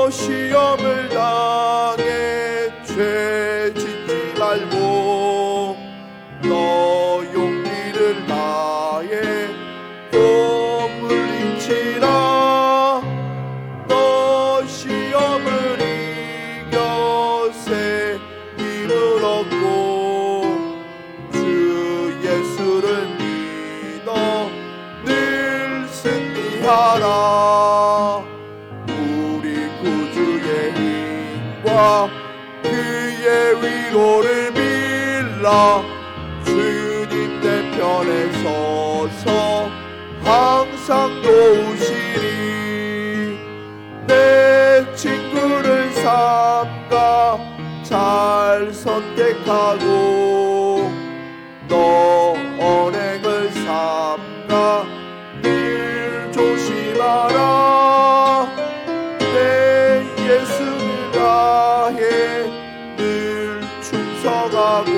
시험을 당해 죄 짓지 말고 너 용기를 다해 꼭 물리치라. 너 시험을 이겨 새 힘을 얻고 주 예수를 믿어 늘 승리하라. 우리 구주의 힘과 그의 위로를 빌라. 주님 내 편에 서서 항상 도우시리. 내 친구를 삼가 잘 선택하고 너 언행을 삼가 늘 조심하라. 내 예수를 다해 늘 충성하고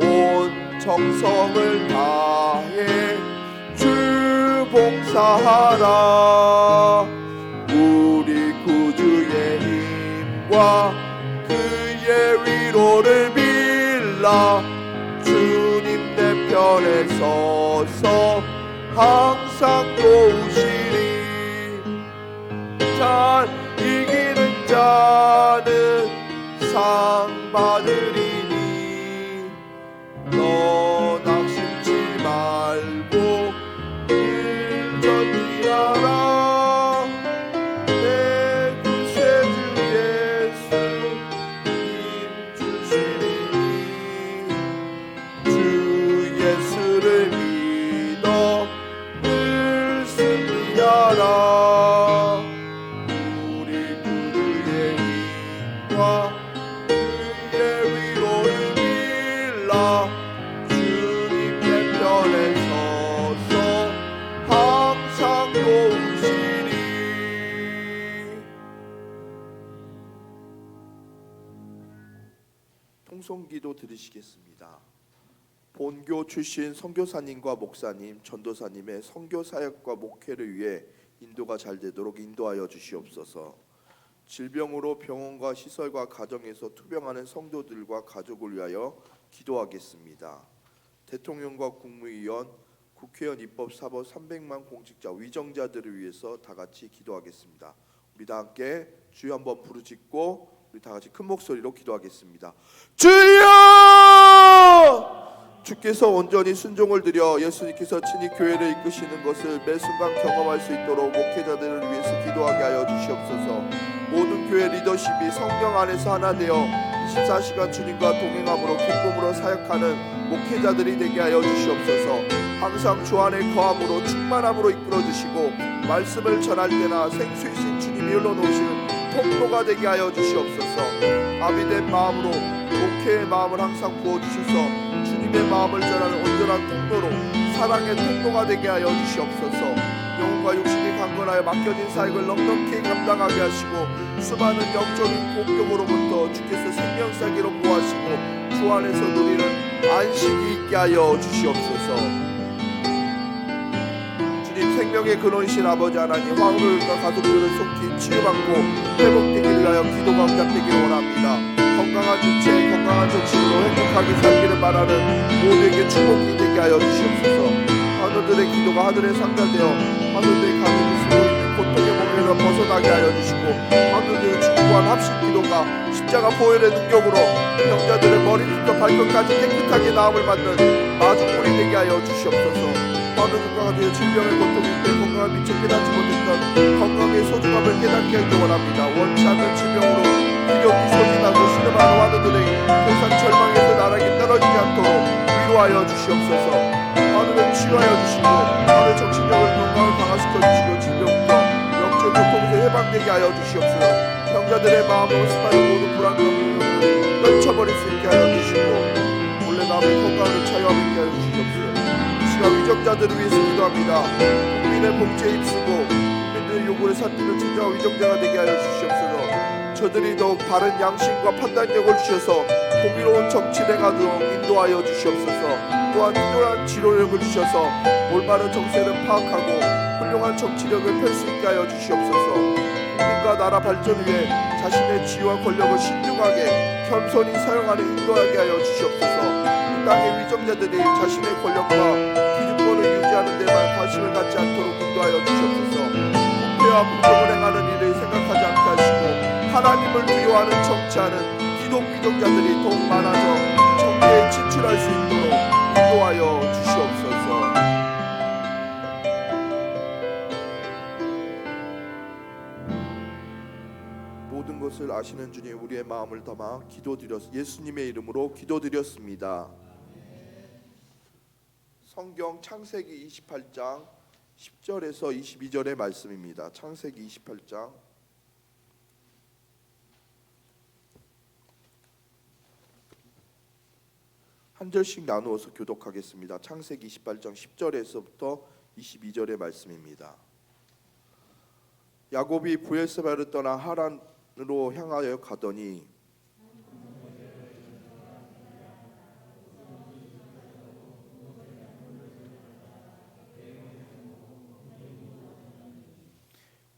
온 정성을 다해 주 봉사하라. 우리 구주의 힘과 그의 위로를 빌라. 주님 내 편에 서서 항상 도우시리. 잘 이기는 자는 상 받으리니 너 낙심치 말고 늘 전진하라. 내 구세주 예수 힘 주시리니 주 예수를 믿어 늘 승리하라. 우리 구주의 힘과 그의 위로를 빌라. 주님 내 편에 서서 항상 도우시리. 통성기도 들으시겠습니다. 본교 출신 선교사님과 목사님, 전도사님의 선교 사역과 목회를 위해 인도가 잘 되도록 인도하여 주시옵소서. 질병으로 병원과 시설과 가정에서 투병하는 성도들과 가족을 위하여 기도하겠습니다. 대통령과 국무위원, 국회의원, 입법사법 300만 공직자, 위정자들을 위해서 다 같이 기도하겠습니다. 우리 다 함께 주여 한번 부르짖고 우리 다 같이 큰 목소리로 기도하겠습니다. 주여! 주께서 온전히 순종을 드려 예수님께서 친히 교회를 이끄시는 것을 매 순간 경험할 수 있도록 목회자들을 위해서 기도하게 하여 주시옵소서. 모든 교회 리더십이 성령 안에서 하나 되어 24시간 주님과 동행함으로 기쁨으로 사역하는 목회자들이 되게 하여 주시옵소서. 항상 주 안에 거함으로 충만함으로 이끌어 주시고 말씀을 전할 때나 생수이신 주님이 흘러놓으시는 통로가 되게 하여 주시옵소서. 아비된 마음으로 목회의 마음을 항상 부어주셔서 주님의 마음을 전하는 온전한 통로로 사랑의 통로가 되게 하여 주시옵소서. 영혼과 육신이 강건하여 맡겨진 사역을 넉넉히 감당하게 하시고 수많은 영적인 공격으로부터 주께서 생명사기로 보호하시고 주 안에서 누리는 안식이 있게 하여 주시옵소서. 주님 생명의 근원이신 아버지 하나님, 화우를과 가족들을 속히 치유받고 회복되기를 위하여 기도가 응답되기를 원합니다. 건강한 육체, 건강한 정신으로 행복하게 살기를 바라는 모두에게 축복이 되게 하여 주시옵소서. 하늘들의 기도가 하늘에 상달되어 하늘들의 가족이 쓰고 있는 고통의 몽에서 벗어나게 하여 주시고 하늘들의 중보한 합심 기도가 십자가 보혈의 능력으로 병자들의 머리부터 발끝까지 깨끗하게 나음을 받는 마중물이 되게 하여 주시옵소서. 하늘들과 되어 질병의 고통인데 건강을 미처 깨닫지 못했던 건강의 소중함을 깨닫게 하기 원합니다. 원치 않는 질병으로 기력이 소진하고 신음하는 환우들의 더 이상 절망에서 나락에 떨어지지 않도록 위로하여 주시옵소서. 하늘을 치료하여 주시고 하늘 정신력을 건강을 강화시켜 주시고 질병부터 영적 고통에서 해방되게 하여 주시옵소서. 병자들의 마음으로 습하여 모든 불안감을 떨쳐버릴 수 있게 하여 주시고 원래 남의 건강을 차유하게 하여 주시옵소서. 시간 위정자들을 위해서 기도합니다. 국민의 복지에 힘쓰고 국민들의 요구를 살피는 진정한 위정자가 되게 하여 주시옵소서. 저들이 더욱 바른 양심과 판단력을 주셔서 공의로운 정치 행하도록 인도하여 주시옵소서. 또한 필요한 지도력을 주셔서 올바른 정세를 파악하고 훌륭한 정치력을 펼 수 있게 하여 주시옵소서. 국민과 나라 발전 위해 자신의 지위와 권력을 신중하게 겸손히 사용하는 인도하게 하여 주시옵소서. 이 땅의 위정자들이 자신의 권력과 기득권을 유지하는 데만 관심을 갖지 않도록 인도하여 주시옵소서. 부패와 부정을 행하는 일을 생각하지 않게 하시고 하나님을 두려워하는 정치하는 기독 위정자들이 더욱 많아져 정계에 진출할 수 있도록 인도하여 주시옵소서. 모든 것을 아시는 주님, 우리의 마음을 담아 예수님의 이름으로 기도드렸습니다. 성경 창세기 28장 10절에서 22절의 말씀입니다. 창세기 28장 한 절씩 나누어서 교독하겠습니다. 창세기 28장 10절에서부터 22절의 말씀입니다. 야곱이 브엘세바를 떠나 하란으로 향하여 가더니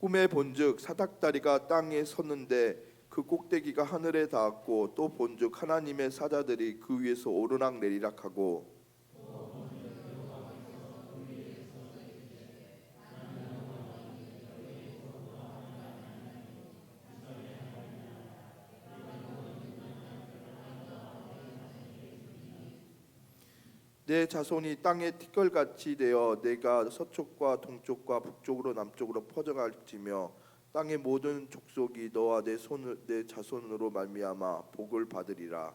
꿈에 본즉 사닥다리가 땅에 섰는데 그 꼭대기가 하늘에 닿았고 또 본즉 하나님의 사자들이 그 위에서 오르락 내리락하고 내 자손이 땅의 티끌같이 되어 내가 서쪽과 동쪽과 북쪽으로 남쪽으로 퍼져갈지며 땅의 모든 족속이 너와 내 자손으로 말미암아 복을 받으리라.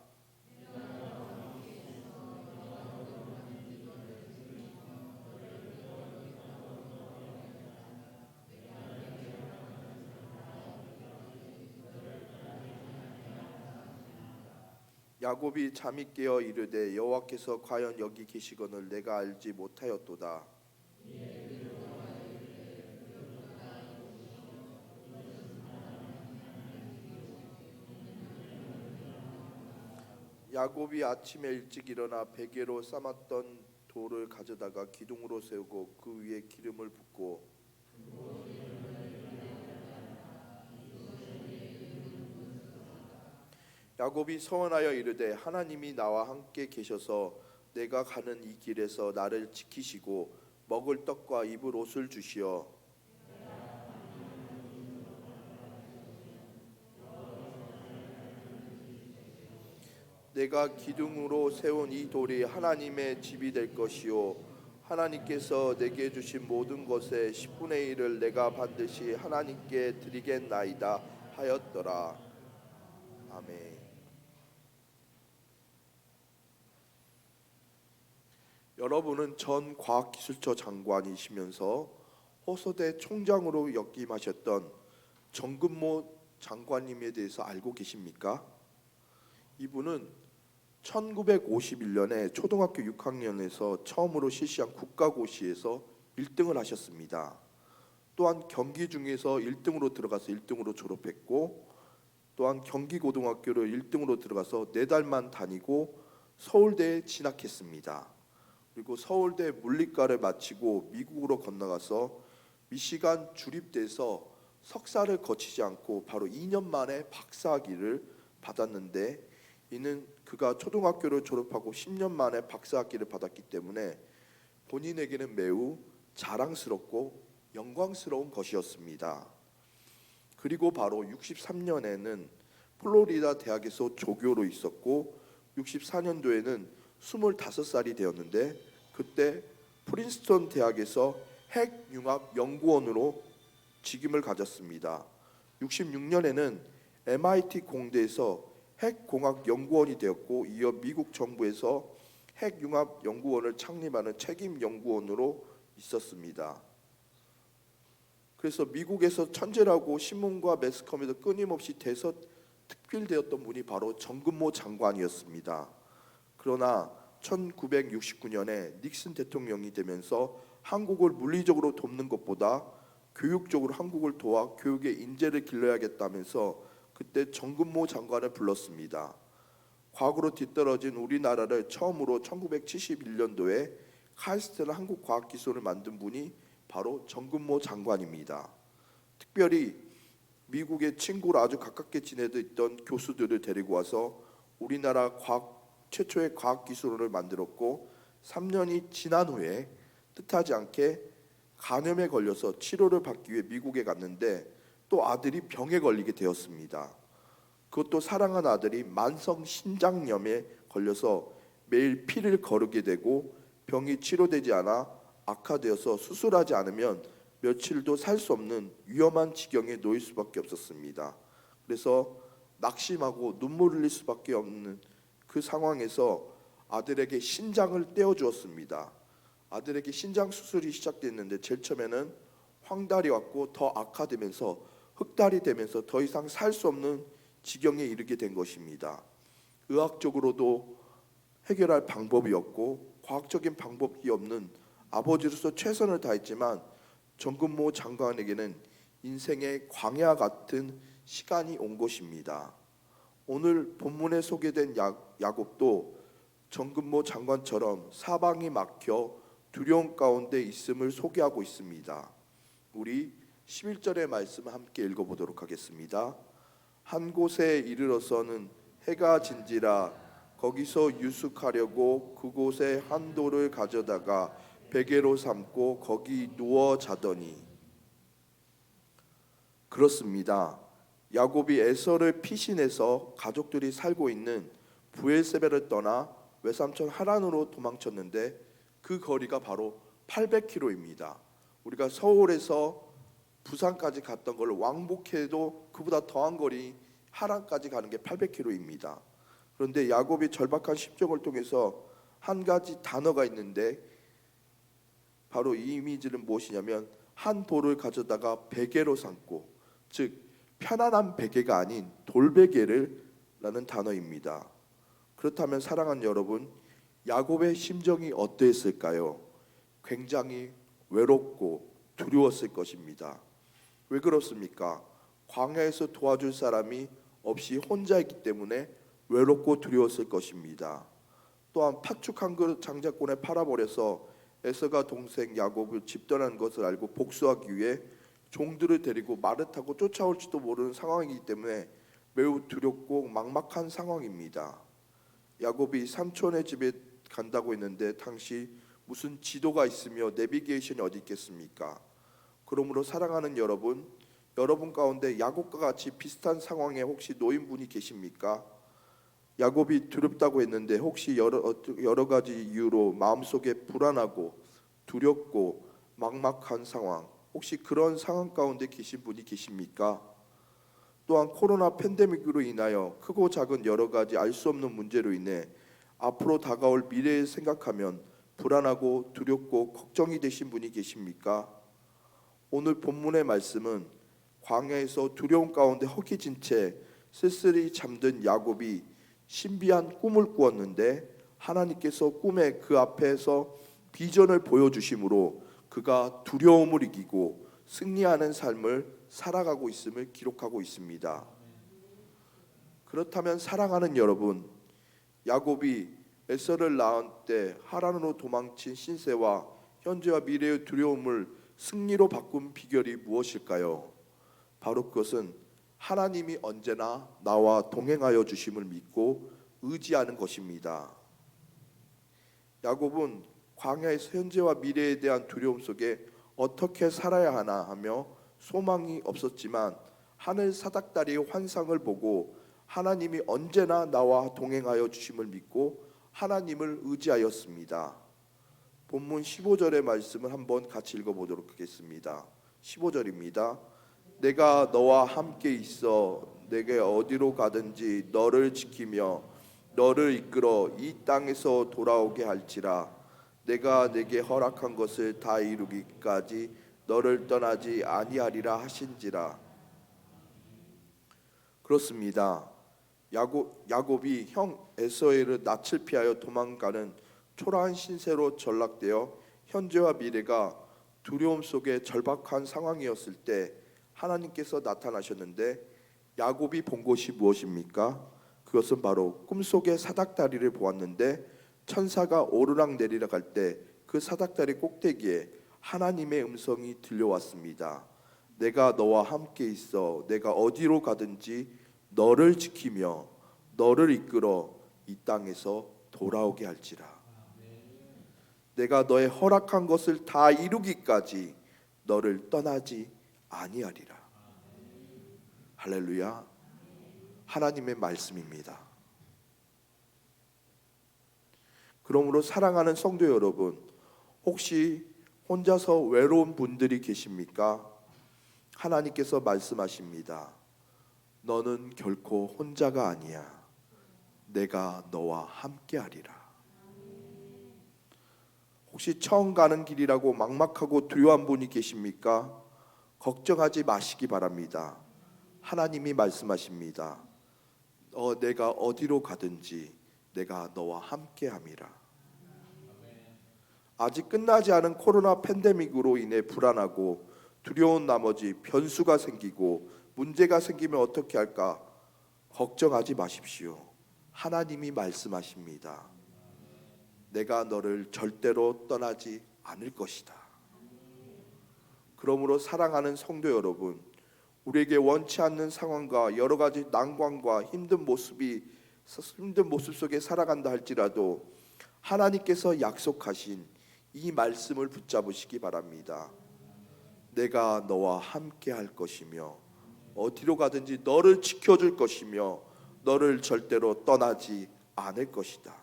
야곱이 잠이 깨어 이르되 여호와께서 과연 여기 계시거늘 내가 알지 못하였도다. 야곱이 아침에 일찍 일어나 베개로 삶았던 돌을 가져다가 기둥으로 세우고 그 위에 기름을 붓고 야곱이 서원하여 이르되 하나님이 나와 함께 계셔서 내가 가는 이 길에서 나를 지키시고 먹을 떡과 입을 옷을 주시어 내가 기둥으로 세운 이 돌이 하나님의 집이 될 것이요 하나님께서 내게 주신 모든 것의 10분의 1을 내가 반드시 하나님께 드리겠나이다 하였더라. 아멘. 여러분은 전 과학기술처 장관이시면서 호서대 총장으로 역임하셨던 정근모 장관님에 대해서 알고 계십니까? 이분은 1951년에 초등학교 6학년에서 처음으로 실시한 국가고시에서 1등을 하셨습니다. 또한 경기 중에서 1등으로 들어가서 1등으로 졸업했고 또한 경기고등학교를 1등으로 들어가서 4달만 다니고 서울대에 진학했습니다. 그리고 서울대 물리과를 마치고 미국으로 건너가서 미시간 주립대에서 석사를 거치지 않고 바로 2년 만에 박사학위를 받았는데 이는 그가 초등학교를 졸업하고 10년 만에 박사학위를 받았기 때문에 본인에게는 매우 자랑스럽고 영광스러운 것이었습니다. 그리고 바로 63년에는 플로리다 대학에서 조교로 있었고 64년도에는 25살이 되었는데 그때 프린스턴 대학에서 핵융합 연구원으로 직임을 가졌습니다. 66년에는 MIT 공대에서 핵공학 연구원이 되었고 이어 미국 정부에서 핵융합 연구원을 창립하는 책임 연구원으로 있었습니다. 그래서 미국에서 천재라고 신문과 매스컴에서 끊임없이 대서특필되었던 분이 바로 정근모 장관이었습니다. 그러나 1969년에 닉슨 대통령이 되면서 한국을 물리적으로 돕는 것보다 교육적으로 한국을 도와 교육의 인재를 길러야겠다면서 그때 정근모 장관을 불렀습니다. 과거로 뒤떨어진 우리나라를 처음으로 1971년도에 카이스트를 한국과학기술을 만든 분이 바로 정근모 장관입니다. 특별히 미국의 친구로 아주 가깝게 지내도 있던 교수들을 데리고 와서 우리나라 최초의 과학 기술을 만들었고 3년이 지난 후에 뜻하지 않게 간염에 걸려서 치료를 받기 위해 미국에 갔는데 또 아들이 병에 걸리게 되었습니다. 그것도 사랑한 아들이 만성 신장염에 걸려서 매일 피를 거르게 되고 병이 치료되지 않아 악화되어서 수술하지 않으면 며칠도 살 수 없는 위험한 지경에 놓일 수밖에 없었습니다. 그래서 낙심하고 눈물 흘릴 수밖에 없는 그 상황에서 아들에게 신장을 떼어주었습니다. 아들에게 신장 수술이 시작됐는데 제일 처음에는 황달이 왔고 더 악화되면서 흑달이 되면서 더 이상 살 수 없는 지경에 이르게 된 것입니다. 의학적으로도 해결할 방법이 없고 과학적인 방법이 없는 아버지로서 최선을 다했지만 정근모 장관에게는 인생의 광야 같은 시간이 온 것입니다. 오늘 본문에 소개된 야곱도 정근모 장관처럼 사방이 막혀 두려움 가운데 있음을 소개하고 있습니다. 우리 11절의 말씀을 함께 읽어보도록 하겠습니다. 한 곳에 이르러서는 해가 진지라 거기서 유숙하려고 그곳에 한 돌을 가져다가 베개로 삼고 거기 누워 자더니. 그렇습니다. 야곱이 에서를 피신해서 가족들이 살고 있는 브엘세바를 떠나 외삼촌 하란으로 도망쳤는데 그 거리가 바로 800km입니다. 우리가 서울에서 부산까지 갔던 걸 왕복해도 그보다 더한 거리 하란까지 가는 게 800km입니다. 그런데 야곱이 절박한 심정을 통해서 한 가지 단어가 있는데 바로 이 이미지는 무엇이냐면 한 돌을 가져다가 베개로 삼고, 즉 편안한 베개가 아닌 돌베개를 라는 단어입니다. 그렇다면 사랑하는 여러분, 야곱의 심정이 어떠했을까요? 굉장히 외롭고 두려웠을 것입니다. 왜 그렇습니까? 광야에서 도와줄 사람이 없이 혼자있기 때문에 외롭고 두려웠을 것입니다. 또한 파축한 그 장자권에 팔아버려서 에서가 동생 야곱을 집단한 것을 알고 복수하기 위해 종들을 데리고 말을 타고 쫓아올지도 모르는 상황이기 때문에 매우 두렵고 막막한 상황입니다. 야곱이 삼촌의 집에 간다고 했는데 당시 무슨 지도가 있으며 내비게이션이 어디 있겠습니까? 그러므로 사랑하는 여러분, 여러분 가운데 야곱과 같이 비슷한 상황에 혹시 놓인 분이 계십니까? 야곱이 두렵다고 했는데 혹시 여러 가지 이유로 마음속에 불안하고 두렵고 막막한 상황, 혹시 그런 상황 가운데 계신 분이 계십니까? 또한 코로나 팬데믹으로 인하여 크고 작은 여러 가지 알 수 없는 문제로 인해 앞으로 다가올 미래를 생각하면 불안하고 두렵고 걱정이 되신 분이 계십니까? 오늘 본문의 말씀은 광야에서 두려움 가운데 허기진 채 쓸쓸히 잠든 야곱이 신비한 꿈을 꾸었는데 하나님께서 꿈에 그 앞에서 비전을 보여주심으로 그가 두려움을 이기고 승리하는 삶을 살아가고 있음을 기록하고 있습니다. 그렇다면 사랑하는 여러분, 야곱이 에서를 낳은 때 하란으로 도망친 신세와 현재와 미래의 두려움을 승리로 바꾼 비결이 무엇일까요? 바로 그것은 하나님이 언제나 나와 동행하여 주심을 믿고 의지하는 것입니다. 야곱은 광야에서 현재와 미래에 대한 두려움 속에 어떻게 살아야 하나 하며 소망이 없었지만 하늘 사닥다리의 환상을 보고 하나님이 언제나 나와 동행하여 주심을 믿고 하나님을 의지하였습니다. 본문 15절의 말씀을 한번 같이 읽어보도록 하겠습니다. 15절입니다. 내가 너와 함께 있어 내게 어디로 가든지 너를 지키며 너를 이끌어 이 땅에서 돌아오게 할지라. 내가 내게 허락한 것을 다 이루기까지 너를 떠나지 아니하리라 하신지라. 그렇습니다. 야곱이 형 에서의 낯을 피하여 도망가는 초라한 신세로 전락되어 현재와 미래가 두려움 속에 절박한 상황이었을 때 하나님께서 나타나셨는데 야곱이 본 것이 무엇입니까? 그것은 바로 꿈속의 사닥다리를 보았는데 천사가 오르락 내리락 할 때 그 사닥다리 꼭대기에 하나님의 음성이 들려왔습니다. 내가 너와 함께 있어 내가 어디로 가든지 너를 지키며 너를 이끌어 이 땅에서 돌아오게 할지라. 내가 너의 허락한 것을 다 이루기까지 너를 떠나지 아니하리라. 할렐루야. 하나님의 말씀입니다. 그러므로 사랑하는 성도 여러분, 혹시 혼자서 외로운 분들이 계십니까? 하나님께서 말씀하십니다. 너는 결코 혼자가 아니야. 내가 너와 함께하리라. 혹시 처음 가는 길이라고 막막하고 두려운 분이 계십니까? 걱정하지 마시기 바랍니다. 하나님이 말씀하십니다. 내가 어디로 가든지 내가 너와 함께함이라. 아직 끝나지 않은 코로나 팬데믹으로 인해 불안하고 두려운 나머지 변수가 생기고 문제가 생기면 어떻게 할까? 걱정하지 마십시오. 하나님이 말씀하십니다. 내가 너를 절대로 떠나지 않을 것이다. 그러므로 사랑하는 성도 여러분, 우리에게 원치 않는 상황과 여러 가지 난관과 힘든 모습 속에 살아간다 할지라도 하나님께서 약속하신 이 말씀을 붙잡으시기 바랍니다. 내가 너와 함께 할 것이며 어디로 가든지 너를 지켜줄 것이며 너를 절대로 떠나지 않을 것이다.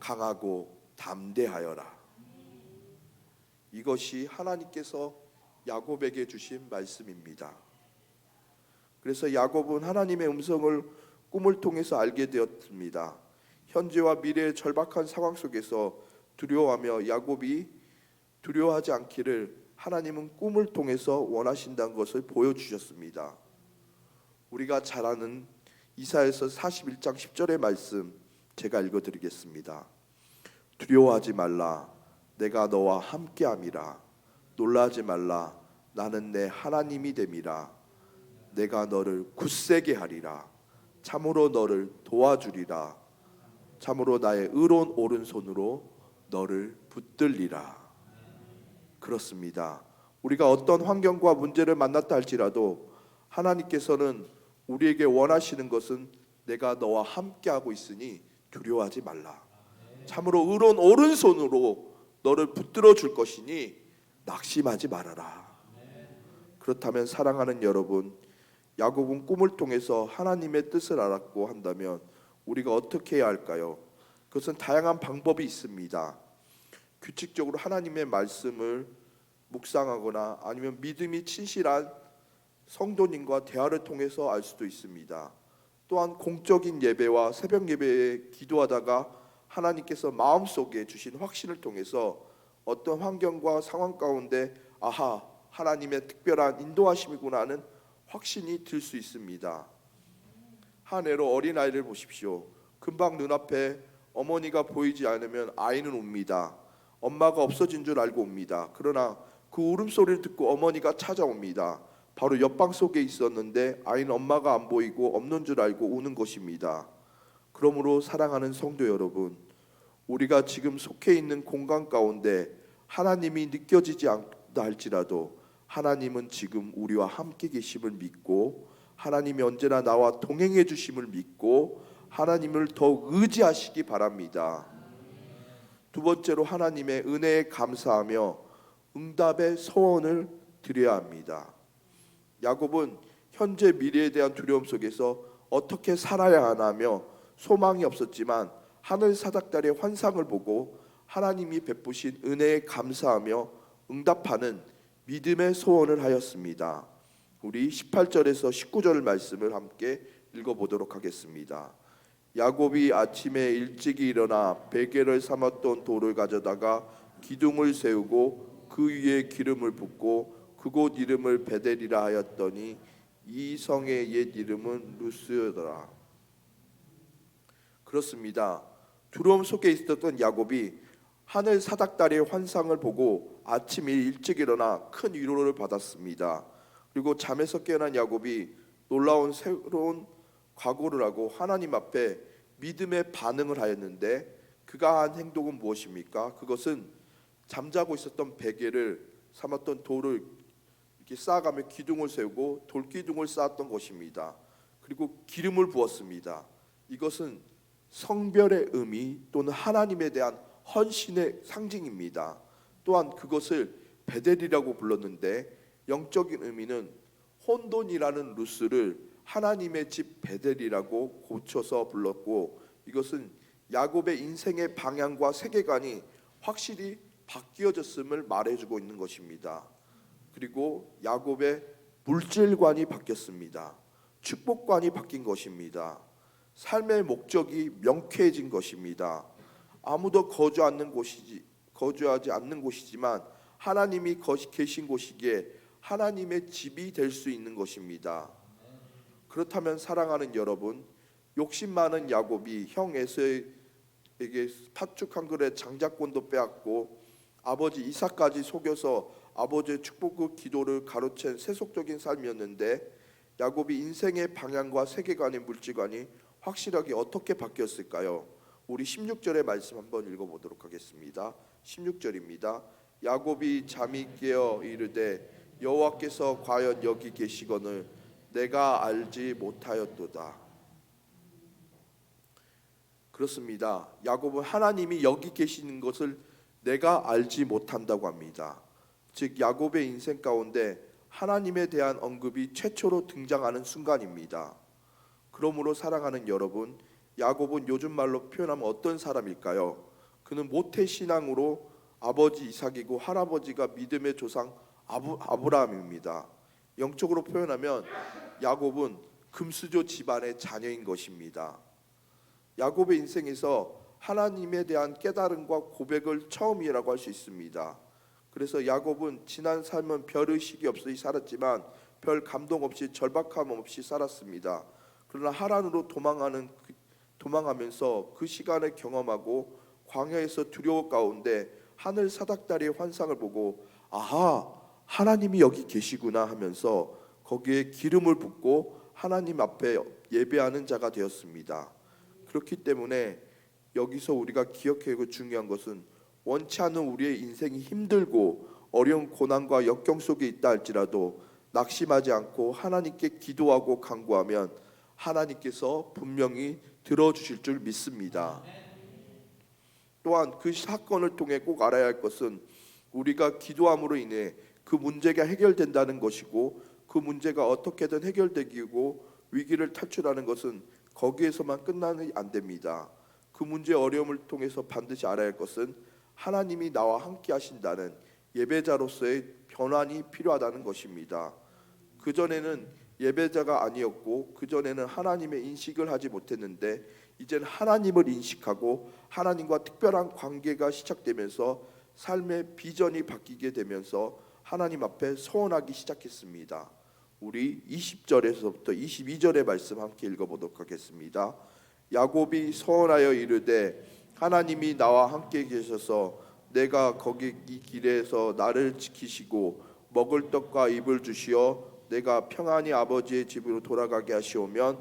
강하고 담대하여라. 이것이 하나님께서 야곱에게 주신 말씀입니다. 그래서 야곱은 하나님의 음성을 꿈을 통해서 알게 되었습니다. 현재와 미래의 절박한 상황 속에서 두려워하며 야곱이 두려워하지 않기를 하나님은 꿈을 통해서 원하신다는 것을 보여주셨습니다. 우리가 잘 아는 이사야서 41장 10절의 말씀 제가 읽어드리겠습니다. 두려워하지 말라. 내가 너와 함께함이라. 놀라지 말라. 나는 내 하나님이 됨이라. 내가 너를 굳세게 하리라. 참으로 너를 도와주리라. 참으로 나의 의로운 오른손으로 너를 붙들리라. 그렇습니다. 우리가 어떤 환경과 문제를 만났다 할지라도 하나님께서는 우리에게 원하시는 것은 내가 너와 함께하고 있으니 두려워하지 말라. 참으로 의로운 오른손으로 너를 붙들어 줄 것이니 낙심하지 말아라. 그렇다면 사랑하는 여러분, 야곱은 꿈을 통해서 하나님의 뜻을 알았고 한다면 우리가 어떻게 해야 할까요? 그것은 다양한 방법이 있습니다. 규칙적으로 하나님의 말씀을 묵상하거나 아니면 믿음이 진실한 성도님과 대화를 통해서 알 수도 있습니다. 또한 공적인 예배와 새벽 예배에 기도하다가 하나님께서 마음속에 주신 확신을 통해서 어떤 환경과 상황 가운데 하나님의 특별한 인도하심이구나 하는 확신이 들 수 있습니다. 한 해로 어린아이를 보십시오. 금방 눈앞에 어머니가 보이지 않으면 아이는 웁니다. 엄마가 없어진 줄 알고 옵니다. 그러나 그 울음소리를 듣고 어머니가 찾아옵니다. 바로 옆방 속에 있었는데 아이는 엄마가 안 보이고 없는 줄 알고 우는 것입니다. 그러므로 사랑하는 성도 여러분, 우리가 지금 속해 있는 공간 가운데 하나님이 느껴지지 않다 할지라도 하나님은 지금 우리와 함께 계심을 믿고 하나님이 언제나 나와 동행해 주심을 믿고 하나님을 더욱 의지하시기 바랍니다. 두 번째로 하나님의 은혜에 감사하며 응답의 소원을 드려야 합니다. 야곱은 현재 미래에 대한 두려움 속에서 어떻게 살아야 하나며 소망이 없었지만 하늘 사닥달의 환상을 보고 하나님이 베푸신 은혜에 감사하며 응답하는 믿음의 소원을 하였습니다. 우리 18절에서 19절 말씀을 함께 읽어보도록 하겠습니다. 야곱이 아침에 일찍이 일어나 베개를 삼았던 돌을 가져다가 기둥을 세우고 그 위에 기름을 붓고 그곳 이름을 베델이라 하였더니 이 성의 옛 이름은 루스더라. 그렇습니다. 두려움 속에 있었던 야곱이 하늘 사닥다리의 환상을 보고 아침에 일찍 일어나 큰 위로를 받았습니다. 그리고 잠에서 깨어난 야곱이 놀라운 새로운 각오를 하고 하나님 앞에 믿음의 반응을 하였는데 그가 한 행동은 무엇입니까? 그것은 잠자고 있었던 베개를 삼았던 돌을 이렇게 쌓아가며 기둥을 세우고 돌기둥을 쌓았던 것입니다. 그리고 기름을 부었습니다. 이것은 성별의 의미 또는 하나님에 대한 헌신의 상징입니다. 또한 그것을 베델이라고 불렀는데 영적인 의미는 혼돈이라는 루스를 하나님의 집 베델이라고 고쳐서 불렀고, 이것은 야곱의 인생의 방향과 세계관이 확실히 바뀌어졌음을 말해주고 있는 것입니다. 그리고 야곱의 물질관이 바뀌었습니다. 축복관이 바뀐 것입니다. 삶의 목적이 명쾌해진 것입니다. 아무도 거주하지 않는 곳이지만 하나님이 계신 곳이기에 하나님의 집이 될 수 있는 것입니다. 그렇다면 사랑하는 여러분, 욕심 많은 야곱이 형 에서에게 팥죽 한 그릇 장자권도 빼앗고 아버지 이삭까지 속여서 아버지의 축복 기도를 가로챈 세속적인 삶이었는데, 야곱이 인생의 방향과 세계관의 물질관이 확실하게 어떻게 바뀌었을까요? 우리 16절의 말씀 한번 읽어보도록 하겠습니다. 16절입니다. 야곱이 잠이 깨어 이르되 여호와께서 과연 여기 계시거늘 내가 알지 못하였도다. 그렇습니다. 야곱은 하나님이 여기 계시는 것을 내가 알지 못한다고 합니다. 즉 야곱의 인생 가운데 하나님에 대한 언급이 최초로 등장하는 순간입니다. 그러므로 사랑하는 여러분, 야곱은 요즘 말로 표현하면 어떤 사람일까요? 그는 모태신앙으로 아버지 이삭이고 할아버지가 믿음의 조상 아브라함입니다. 영적으로 표현하면 야곱은 금수저 집안의 자녀인 것입니다. 야곱의 인생에서 하나님에 대한 깨달음과 고백을 처음이라고 할 수 있습니다. 그래서 야곱은 지난 삶은 별 의식이 없이 살았지만 별 감동 없이 절박함 없이 살았습니다. 그러나 하란으로 도망하면서 그 시간을 경험하고 광야에서 두려워 가운데 하늘 사닥다리의 환상을 보고 아하, 하나님이 여기 계시구나 하면서 거기에 기름을 붓고 하나님 앞에 예배하는 자가 되었습니다. 그렇기 때문에 여기서 우리가 기억해야 할 중요한 것은 원치 않은 우리의 인생이 힘들고 어려운 고난과 역경 속에 있다 할지라도 낙심하지 않고 하나님께 기도하고 간구하면 하나님께서 분명히 들어주실 줄 믿습니다. 또한 그 사건을 통해 꼭 알아야 할 것은 우리가 기도함으로 인해 그 문제가 해결된다는 것이고, 그 문제가 어떻게든 해결되고 위기를 탈출하는 것은 거기에서만 끝나는 안 됩니다. 그 문제의 어려움을 통해서 반드시 알아야 할 것은 하나님이 나와 함께 하신다는 예배자로서의 변환이 필요하다는 것입니다. 그전에는 예배자가 아니었고 그전에는 하나님의 인식을 하지 못했는데 이제는 하나님을 인식하고 하나님과 특별한 관계가 시작되면서 삶의 비전이 바뀌게 되면서 하나님 앞에 서원하기 시작했습니다. 우리 20절에서부터 22절의 말씀 함께 읽어보도록 하겠습니다. 야곱이 서원하여 이르되 하나님이 나와 함께 계셔서 내가 거기 이 길에서 나를 지키시고 먹을 떡과 입을 주시어 내가 평안히 아버지의 집으로 돌아가게 하시오면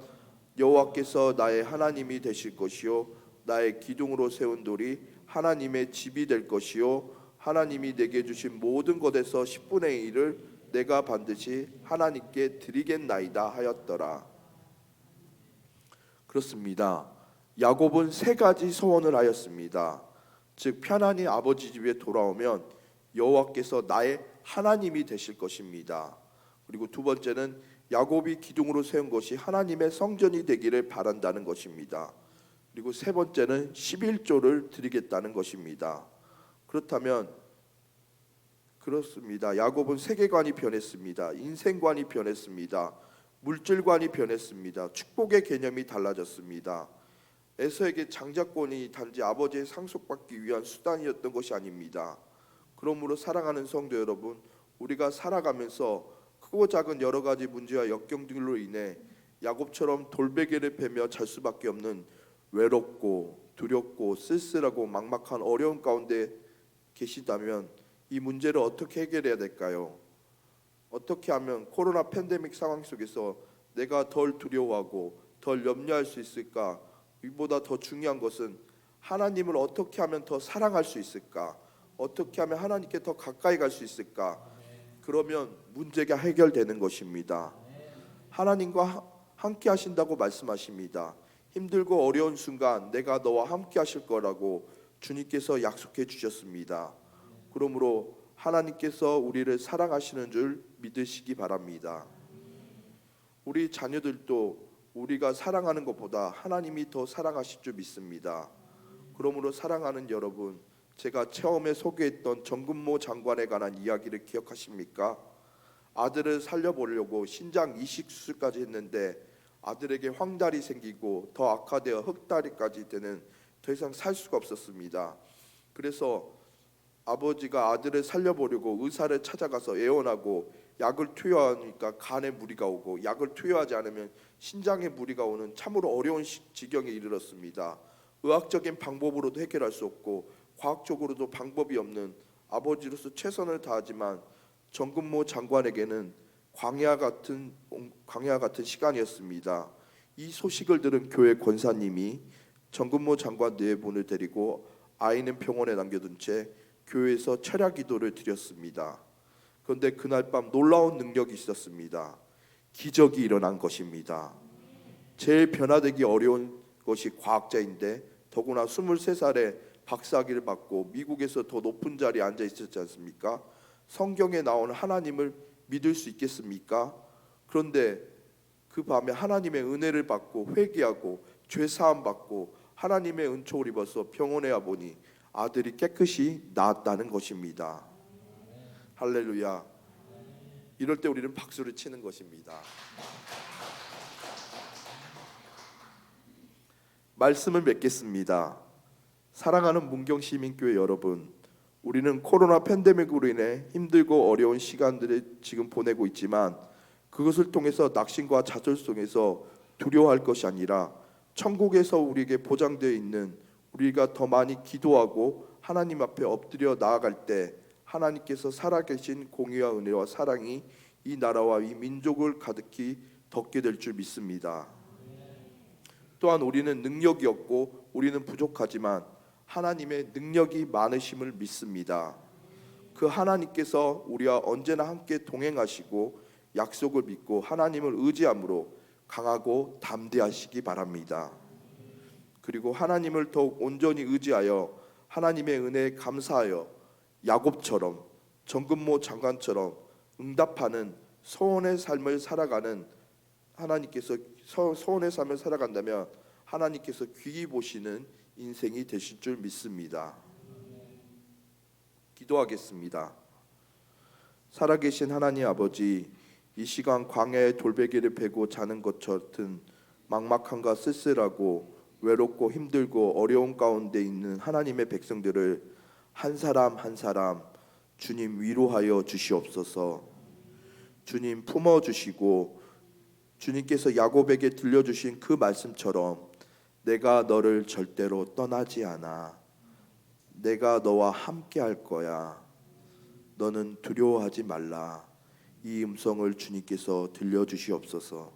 여호와께서 나의 하나님이 되실 것이요 나의 기둥으로 세운 돌이 하나님의 집이 될 것이요 하나님이 내게 주신 모든 것에서 10분의 1을 내가 반드시 하나님께 드리겠나이다 하였더라. 그렇습니다. 야곱은 세 가지 소원을 하였습니다. 즉 편안히 아버지 집에 돌아오면 여호와께서 나의 하나님이 되실 것입니다. 그리고 두 번째는 야곱이 기둥으로 세운 것이 하나님의 성전이 되기를 바란다는 것입니다. 그리고 세 번째는 11조를 드리겠다는 것입니다. 그렇다면 그렇습니다. 야곱은 세계관이 변했습니다. 인생관이 변했습니다. 물질관이 변했습니다. 축복의 개념이 달라졌습니다. 에서에게 장자권이 단지 아버지의 상속받기 위한 수단이었던 것이 아닙니다. 그러므로 사랑하는 성도 여러분, 우리가 살아가면서 크고 작은 여러 가지 문제와 역경들로 인해 야곱처럼 돌베개를 베며 잘 수밖에 없는 외롭고 두렵고 쓸쓸하고 막막한 어려운 가운데 계시다면 이 문제를 어떻게 해결해야 될까요? 어떻게 하면 코로나 팬데믹 상황 속에서 내가 덜 두려워하고 덜 염려할 수 있을까? 이보다 더 중요한 것은 하나님을 어떻게 하면 더 사랑할 수 있을까? 어떻게 하면 하나님께 더 가까이 갈 수 있을까? 그러면 문제가 해결되는 것입니다. 하나님과 함께 하신다고 말씀하십니다. 힘들고 어려운 순간 내가 너와 함께 하실 거라고 주님께서 약속해 주셨습니다. 그러므로 하나님께서 우리를 사랑하시는 줄 믿으시기 바랍니다. 우리 자녀들도 우리가 사랑하는 것보다 하나님이 더 사랑하실 줄 믿습니다. 그러므로 사랑하는 여러분, 제가 처음에 소개했던 정근모 장관에 관한 이야기를 기억하십니까? 아들을 살려보려고 신장 이식 수술까지 했는데 아들에게 황달이 생기고 더 악화되어 흑다리까지 되는, 더 이상 살 수가 없었습니다. 그래서 아버지가 아들을 살려보려고 의사를 찾아가서 애원하고 약을 투여하니까 간에 무리가 오고, 약을 투여하지 않으면 신장에 무리가 오는 참으로 어려운 지경에 이르렀습니다. 의학적인 방법으로도 해결할 수 없고 과학적으로도 방법이 없는 아버지로서 최선을 다하지만 정근모 장관에게는 광야 같은 시간이었습니다. 이 소식을 들은 교회 권사님이 정근모 장관 네 분을 데리고 아이는 병원에 남겨둔 채 교회에서 철야 기도를 드렸습니다. 그런데 그날 밤 놀라운 능력이 있었습니다. 기적이 일어난 것입니다. 제일 변화되기 어려운 것이 과학자인데 더구나 23살에 박사학위를 받고 미국에서 더 높은 자리에 앉아 있었지 않습니까? 성경에 나오는 하나님을 믿을 수 있겠습니까? 그런데 그 밤에 하나님의 은혜를 받고 회개하고 죄 사함 받고 하나님의 은총을 입어서 병원에 와보니 아들이 깨끗이 나았다는 것입니다. 할렐루야. 이럴 때 우리는 박수를 치는 것입니다. 말씀을 맺겠습니다. 사랑하는 문경시민교회 여러분, 우리는 코로나 팬데믹으로 인해 힘들고 어려운 시간들을 지금 보내고 있지만 그것을 통해서 낙심과 좌절성에서 두려워할 것이 아니라 천국에서 우리에게 보장되어 있는, 우리가 더 많이 기도하고 하나님 앞에 엎드려 나아갈 때 하나님께서 살아계신 공의와 은혜와 사랑이 이 나라와 이 민족을 가득히 덮게 될 줄 믿습니다. 또한 우리는 능력이 없고 우리는 부족하지만 하나님의 능력이 많으심을 믿습니다. 그 하나님께서 우리와 언제나 함께 동행하시고 약속을 믿고 하나님을 의지함으로 강하고 담대하시기 바랍니다. 그리고 하나님을 더욱 온전히 의지하여 하나님의 은혜에 감사하여 야곱처럼, 정근모 장관처럼 응답하는 소원의 삶을 살아가는, 하나님께서 소원의 삶을 살아간다면 하나님께서 귀히 보시는 인생이 되실 줄 믿습니다. 기도하겠습니다. 살아계신 하나님 아버지, 이 시간 광야의 돌베개를 베고 자는 것 같은 막막함과 쓸쓸하고 외롭고 힘들고 어려운 가운데 있는 하나님의 백성들을 한 사람 한 사람 주님 위로하여 주시옵소서. 주님 품어주시고 주님께서 야곱에게 들려주신 그 말씀처럼 내가 너를 절대로 떠나지 않아. 내가 너와 함께 할 거야. 너는 두려워하지 말라. 이 음성을 주님께서 들려주시옵소서.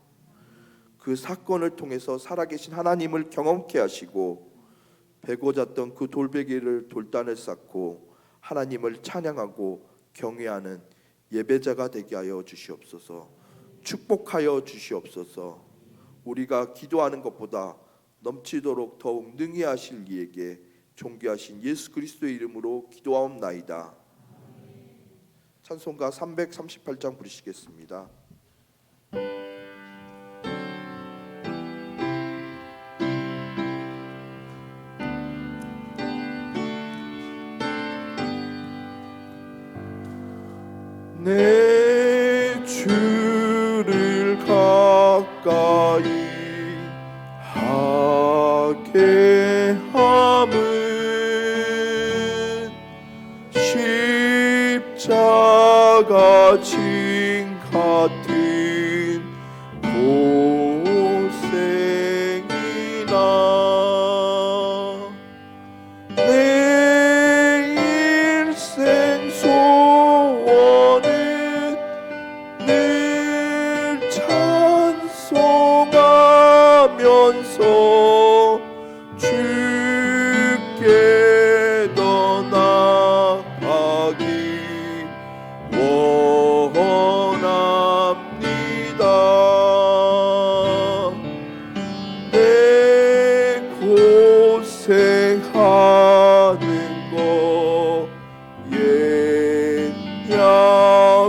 그 사건을 통해서 살아계신 하나님을 경험케 하시고 베고 잤던 그 돌베개를 돌단을 쌓고 하나님을 찬양하고 경외하는 예배자가 되게 하여 주시옵소서. 축복하여 주시옵소서. 우리가 기도하는 것보다 넘치도록 더욱 능히 하실 이에게 존귀하신 예수 그리스도의 이름으로 기도하옵나이다. 찬송가 338장 부르시겠습니다. 내 주를 가까이 하게 함은 십자가 징 같은 고생이나 내 일생 소원은 늘 찬송하면서 주께 더 나아가기 원하네.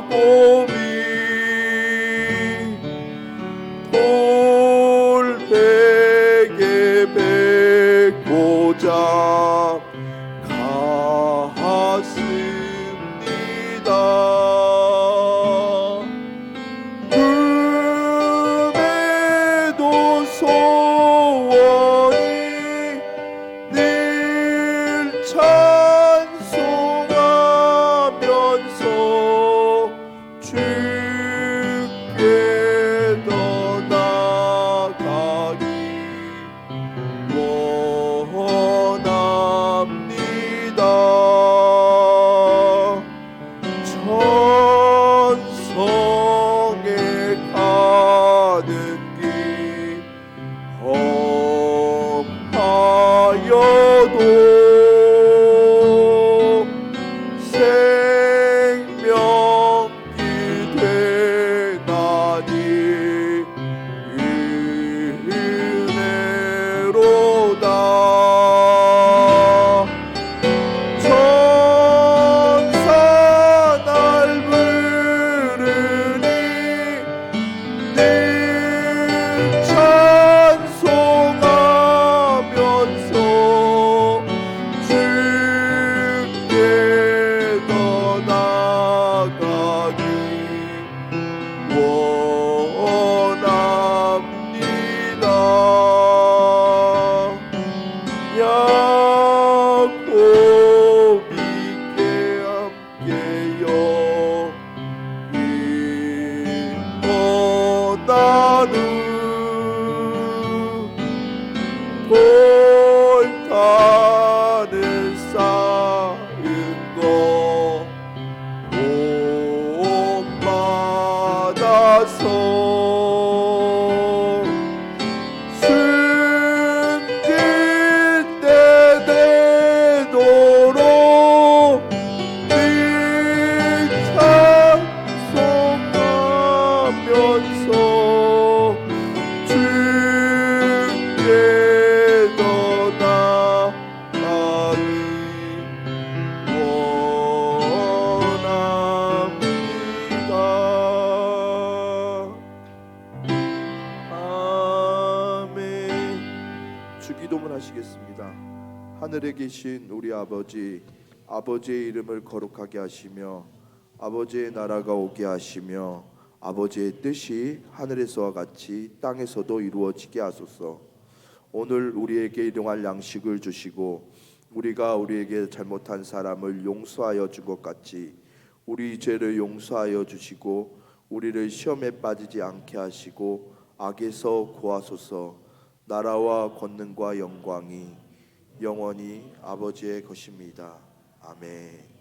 야곱이 돌베개 뱉고자 갔습니다. 그에도 소원이 늘 찬송하면서 주께 떠나가기 원합니다. 천성에 가는 길 험하여도 생명이 되나니 은혜로다. 천사 날 부르니 늘 찬송하면서 주께 떠나가기 원합니다. 야곱이 함께여 떠나는 돌 타는 쌓은 것 본받아서 숨길 때 되도록 늘 찬송하면서 주께 떠나가기 원합니다. 아멘. 주기도문 하시겠습니다. 하늘에 계신 우리 아버지, 아버지의 이름을 거룩하게 하시며 아버지의 나라가 오게 하시며 아버지의 뜻이 하늘에서와 같이 땅에서도 이루어지게 하소서. 오늘 우리에게 일용할 양식을 주시고 우리가 우리에게 잘못한 사람을 용서하여 준 것 같이 우리 죄를 용서하여 주시고 우리를 시험에 빠지지 않게 하시고 악에서 구하소서. 나라와 권능과 영광이 영원히 아버지의 것입니다. 아멘.